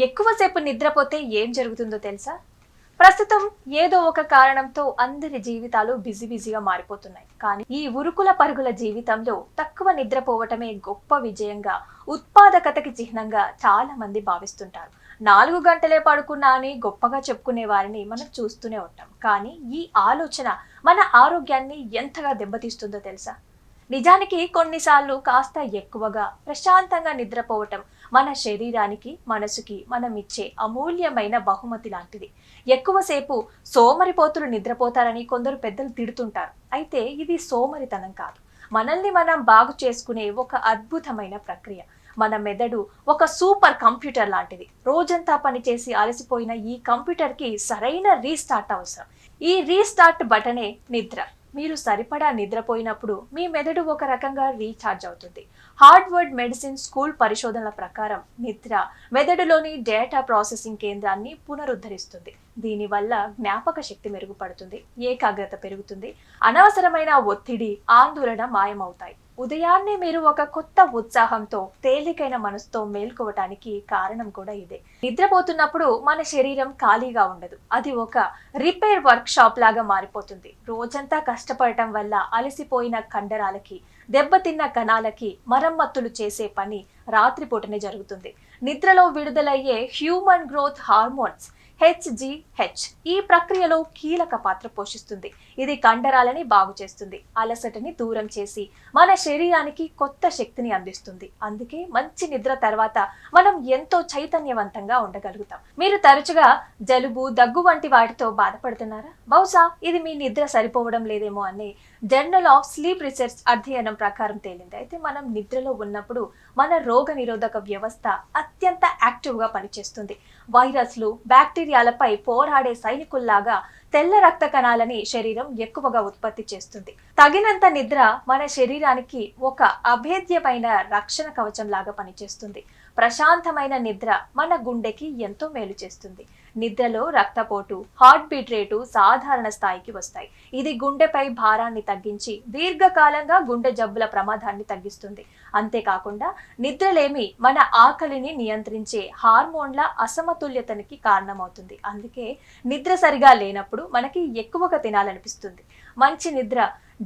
ఎక్కువసేపు నిద్రపోతే ఏం జరుగుతుందో తెలుసా? ప్రస్తుతం ఏదో ఒక కారణంతో అందరి జీవితాలు బిజీగా మారిపోతున్నాయి. కానీ ఈ ఉరుకుల పరుగుల జీవితంలో తక్కువ నిద్రపోవటమే గొప్ప విజయంగా, ఉత్పాదకతకి చిహ్నంగా చాలా మంది భావిస్తుంటారు. 4 గంటలే పడుకున్నా అని గొప్పగా చెప్పుకునే వారిని మనం చూస్తూనే ఉంటాం. కానీ ఈ ఆలోచన మన ఆరోగ్యాన్ని ఎంతగా దెబ్బతీస్తుందో తెలుసా? నిజానికి కొన్నిసార్లు కాస్త ఎక్కువగా ప్రశాంతంగా నిద్రపోవటం మన శరీరానికి, మనసుకి మనం ఇచ్చే అమూల్యమైన బహుమతి లాంటిది. ఎక్కువసేపు సోమరిపోతులు నిద్రపోతారని కొందరు పెద్దలు తిడుతుంటారు. అయితే ఇది సోమరితనం కాదు. మనల్ని మనం బాగు చేసుకునే ఒక అద్భుతమైన ప్రక్రియ. మన మెదడు ఒక సూపర్ కంప్యూటర్ లాంటిది. రోజంతా పనిచేసి అలసిపోయిన ఈ కంప్యూటర్కి సరైన రీస్టార్ట్ అవసరం. ఈ రీస్టార్ట్ బటనే నిద్ర. మీరు సరిపడా నిద్రపోయినప్పుడు మీ మెదడు ఒక రకంగా రీఛార్జ్ అవుతుంది. హార్వర్డ్ మెడిసిన్ స్కూల్ పరిశోధనల ప్రకారం నిద్ర మెదడులోని డేటా ప్రాసెసింగ్ కేంద్రాన్ని పునరుద్ధరిస్తుంది. దీనివల్ల జ్ఞాపక శక్తి మెరుగుపడుతుంది, ఏకాగ్రత పెరుగుతుంది, అనవసరమైన ఒత్తిడి, ఆందోళన మాయమవుతాయి. ఉదయాన్నే మీరు ఒక కొత్త ఉత్సాహంతో, తేలికైన మనసుతో మేల్కోవటానికి కారణం కూడా ఇదే. నిద్రపోతున్నప్పుడు మన శరీరం ఖాళీగా ఉండదు. అది ఒక రిపేర్ వర్క్ షాప్ లాగా మారిపోతుంది. రోజంతా కష్టపడటం వల్ల అలసిపోయిన కండరాలకి, దెబ్బతిన్న కణాలకి మరమ్మతులు చేసే పని రాత్రిపూటనే జరుగుతుంది. నిద్రలో విడుదలయ్యే హ్యూమన్ గ్రోత్ హార్మోన్స్ HGH ఈ ప్రక్రియలో కీలక పాత్ర పోషిస్తుంది. ఇది కండరాలని బాగు చేస్తుంది, అలసటని దూరం చేసి మన శరీరానికి కొత్త శక్తిని అందిస్తుంది. అందుకే మంచి నిద్ర తర్వాత మనం ఎంతో చైతన్యవంతంగా ఉండగలుగుతాం. మీరు తరచుగా జలుబు, దగ్గు వంటి వాటితో బాధపడుతున్నారా? బహుశా ఇది మీ నిద్ర సరిపోవడం లేదేమో అని జర్నల్ ఆఫ్ స్లీప్ రీసెర్చ్ అధ్యయనం ప్రకారం తేలింది. అయితే మనం నిద్రలో ఉన్నప్పుడు మన రోగ నిరోధక వ్యవస్థ అత్యంత యాక్టివ్గా పనిచేస్తుంది. వైరస్లు, బ్యాక్టీరియాలపై పోరాడే సైనికుల్లాగా తెల్ల రక్త కణాలని శరీరం ఎక్కువగా ఉత్పత్తి చేస్తుంది. తగినంత నిద్ర మన శరీరానికి ఒక అభేద్యమైన రక్షణ కవచం లాగా పనిచేస్తుంది. ప్రశాంతమైన నిద్ర మన గుండెకి ఎంతో మేలు చేస్తుంది. నిద్రలో రక్తపోటు, హార్ట్ బీట్ రేటు సాధారణ స్థాయికి వస్తాయి. ఇది గుండెపై భారాన్ని తగ్గించి దీర్ఘకాలంగా గుండె జబ్బుల ప్రమాదాన్ని తగ్గిస్తుంది. అంతేకాకుండా నిద్రలేమి మన ఆకలిని నియంత్రించే హార్మోన్ల అసమతుల్యతనికి కారణమవుతుంది. అందుకే నిద్ర సరిగా లేనప్పుడు మనకి ఎక్కువగా తినాలనిపిస్తుంది. మంచి నిద్ర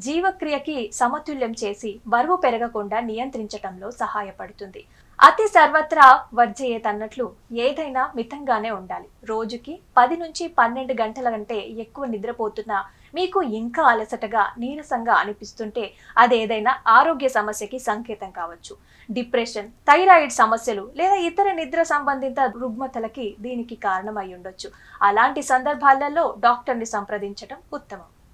జీవక్రియకి సమతుల్యం చేసి బరువు పెరగకుండా నియంత్రించటంలో సహాయపడుతుంది. అతి సర్వత్రా వర్జయేత్ అన్నట్లు ఏదైనా మితంగానే ఉండాలి. రోజుకి 10 నుంచి 12 గంటల కంటే ఎక్కువ నిద్రపోతున్నా మీకు ఇంకా అలసటగా, నీరసంగా అనిపిస్తుంటే అదేదైనా ఆరోగ్య సమస్యకి సంకేతం కావచ్చు. డిప్రెషన్, థైరాయిడ్ సమస్యలు లేదా ఇతర నిద్ర సంబంధిత రుగ్మతలకి దీనికి కారణమై ఉండొచ్చు. అలాంటి సందర్భాలలో డాక్టర్ని సంప్రదించడం ఉత్తమం.